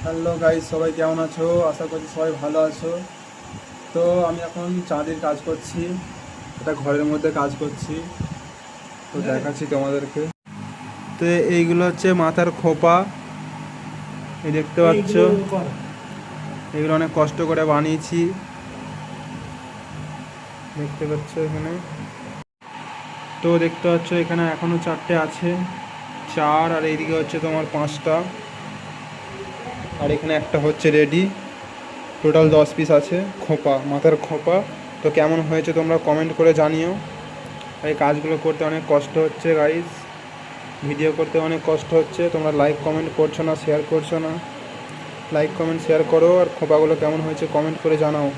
Hello guys, সবাই কেমন আছো? আশা করছি সবাই ভালো আছো। তো আমি এখন চাঁদের কাজ করছি, এটা ঘরের মধ্যে কাজ করছি, তো দেখাচ্ছি তোমাদেরকে। তো এইগুলো হচ্ছে মাথার খোপা, এই দেখতে পাচ্ছ, এগুলো অনেক কষ্ট করে বানিয়েছি, দেখতে পাচ্ছ এখানে। তো দেখতে পাচ্ছ এখানে এখনও 4টে আছে, 4, আর এইদিকে হচ্ছে তোমার 5টা, আর এখানে একটা হচ্ছে রেডি। টোটাল 10 পিস আছে খোপা, মাথার খোপা। তো কেমন হয়েছে তোমরা কমেন্ট করে জানিও। এই কাজগুলো করতে অনেক কষ্ট হচ্ছে গাইস, ভিডিও করতে অনেক কষ্ট হচ্ছে। তোমরা লাইক কমেন্ট করছো না, শেয়ার করছো না। লাইক কমেন্ট শেয়ার করো, আর খোপাগুলো কেমন হয়েছে কমেন্ট করে জানাও।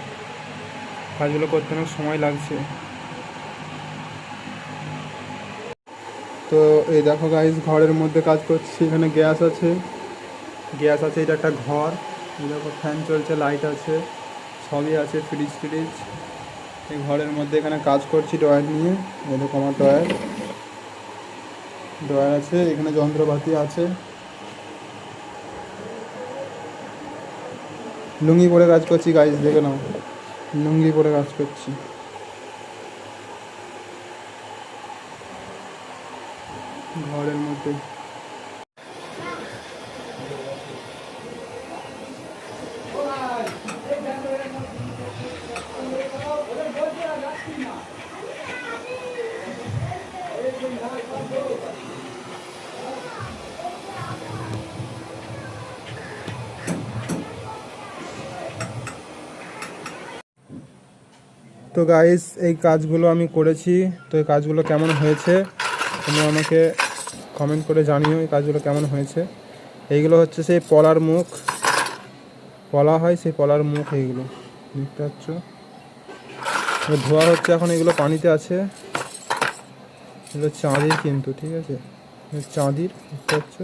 কাজগুলো করতে অনেক সময় লাগছে। তো এই দেখো গাইস, ঘরের মধ্যে কাজ করছি। এখানে গ্যাস আছে, এটা একটা ঘর। এই দেখো ফ্যান চলছে, লাইট আছে, সবই আছে, ফ্রিজ ফ্রিজ। এই ঘরের মধ্যে এখানে কাজ করছি ড্রয়ার নিয়ে। এই দেখো আমার ড্রয়ার আছে, এখানে যন্ত্রপাতি আছে। লুঙ্গি পরে কাজ করছি গাইস, দেখে নাও, লুঙ্গি পরে কাজ করছি ঘরের মধ্যে। তো গাইস, এই কাজগুলো আমি করেছি। তো এই কাজগুলো কেমন হয়েছে তোমরা আমাকে কমেন্ট করে জানিও, এই কাজগুলো কেমন হয়েছে। এইগুলো হচ্ছে সেই পলার মুখ, পলা হয়, সেই পলার মুখ এইগুলো দেখতে পাচ্ছ। ধোয়া হচ্ছে এখন, এগুলো পানিতে আছে। এগুলো চাঁদির কিন্তু, ঠিক আছে, চাঁদির দেখতে পাচ্ছ।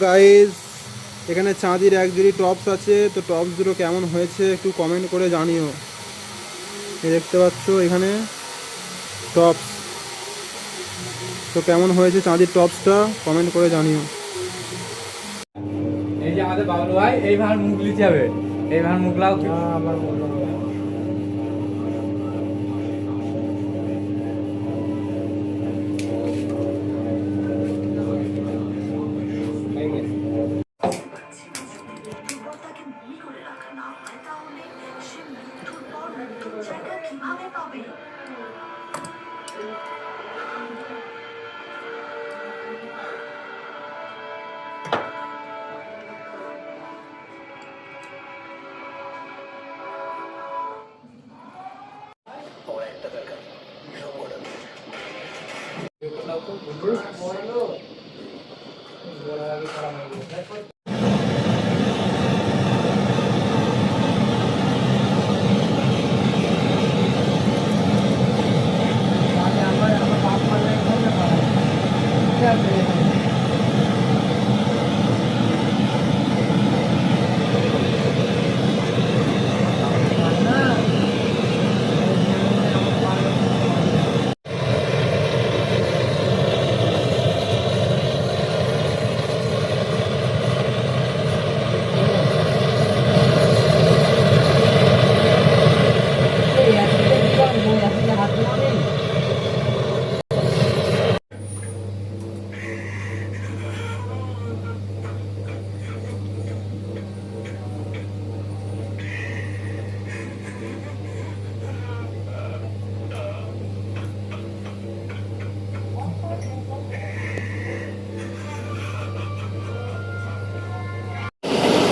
গাইস, এখানে চাঁদির এক জুড়ি টপস আছে। তো টপস দুটো কেমন হয়েছে একটু কমেন্ট করে জানিও। দেখতে পাচ্ছ এখানে টপস, তো কেমন হয়েছে চাঁদির টপসটা কমেন্ট করে জানিও। এই যে আমাদের বাবলু ভাই, এই ভার মুখ লিচে হবে, এই ভার মুখ লাও। আমার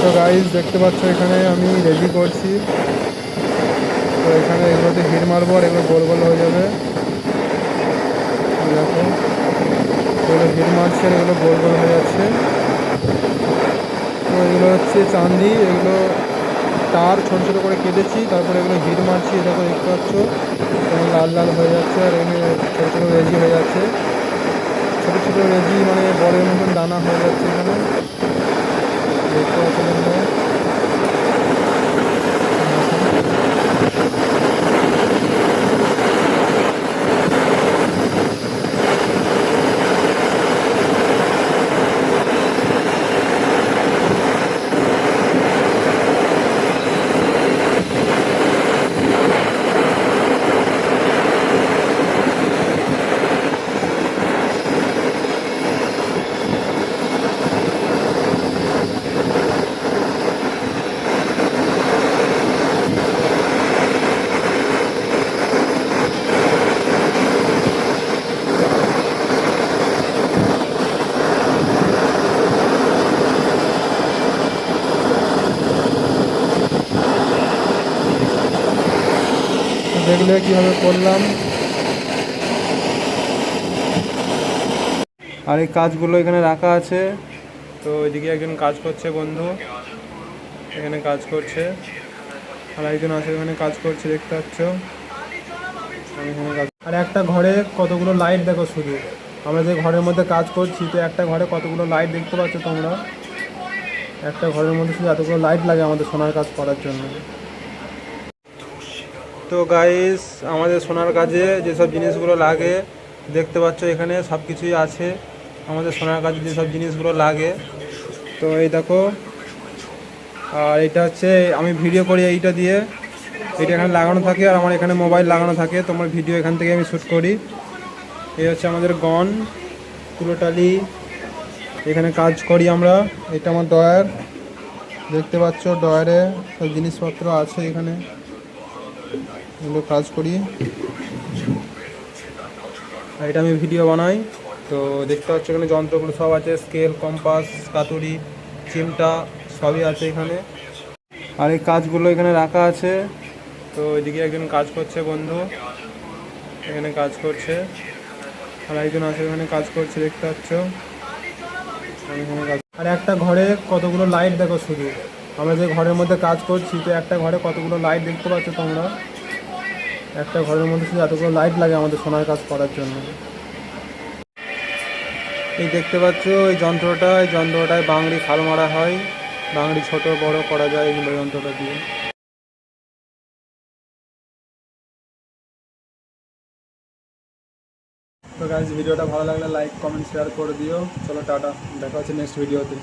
তো গাইস দেখতে পাচ্ছ এখানে আমি রেডি করছি। তো এখানে এগুলোতে হিট মারবো, আর এগুলো গোল গোল হয়ে যাবে। দেখো এগুলো হিট মারছে, আর এগুলো গোল গোল হয়ে যাচ্ছে। তো এগুলো হচ্ছে চাঁদি, এগুলো তার ছোটো ছোটো করে কেটেছি, তারপরে এগুলো হিট মারছি। দেখো দেখতে পাচ্ছ লাল লাল হয়ে যাচ্ছে, আর এখানে ছোটো ছোটো রেজি হয়ে যাচ্ছে। ছোটো ছোটো রেডি মানে বলের মতন দানা হয়ে যাচ্ছে এখানে দেখতে পাচ্ছি বন্ধুরা। দেখলে কীভাবে করলাম। আর এই কাজগুলো এখানে রাখা আছে। তো এদিকে একজন কাজ করছে বন্ধু, এখানে কাজ করছে। আর একজন আছে এখানে কাজ করছে, দেখতে পাচ্ছ। আর একটা ঘরে কতগুলো লাইট দেখো শুধু। আমরা যে ঘরের মধ্যে কাজ করছি, তো একটা ঘরে কতগুলো লাইট দেখতে পাচ্ছ তোমরা। একটা ঘরের মধ্যে শুধু এতগুলো লাইট লাগে আমাদের সোনার কাজ করার জন্য। তো গাইস, আমাদের সোনার কাজে যেসব জিনিসগুলো লাগে দেখতে পাচ্ছ এখানে সব কিছুই আছে। আমাদের সোনার কাজে যেসব জিনিসগুলো লাগে, তো এই দেখো। আর এটা হচ্ছে আমি ভিডিও করি এইটা দিয়ে, এটা এখানে লাগানো থাকে। আর আমার এখানে মোবাইল লাগানো থাকে, তোমার ভিডিও এখান থেকে আমি শ্যুট করি। এই হচ্ছে আমাদের গন পুরোটালি, এখানে কাজ করি আমরা। এটা আমার ডয়ার, দেখতে পাচ্ছ ডয়ারে সব জিনিসপত্র আছে এখানে, এগুলো কাজ করি। আর এটা আমি ভিডিও বানাই। তো দেখতে পাচ্ছ এখানে যন্ত্রগুলো সব আছে, স্কেল, কম্পাস, কাতুরি, চিমটা সবই আছে এখানে। আর এই কাজগুলো এখানে রাখা আছে। তো এদিকে একজন কাজ করছে বন্ধু, এখানে কাজ করছে। আর একজন আছে এখানে কাজ করছে, দেখতে পাচ্ছ। আর একটা ঘরে কতগুলো লাইট দেখো শুধু। আমরা যে ঘরের মধ্যে কাজ করছি, তো একটা ঘরে কতগুলো লাইট দেখতে পাচ্ছ তোমরা। একটা ঘরের মধ্যে শুধু এতগুলো লাইট লাগে আমাদের সোনার কাজ করার জন্য। এই দেখতে পাচ্ছ এই যন্ত্রটায় বাংড়ি খাল মারা হয়, বাংড়ি ছোট বড় করা যায় এগুলো যন্ত্রটা দিয়ে। তো গাইস, ভিডিওটা ভালো লাগলে লাইক কমেন্ট শেয়ার করে দিও। চলো টাটা, দেখা হচ্ছে নেক্সট ভিডিওতে।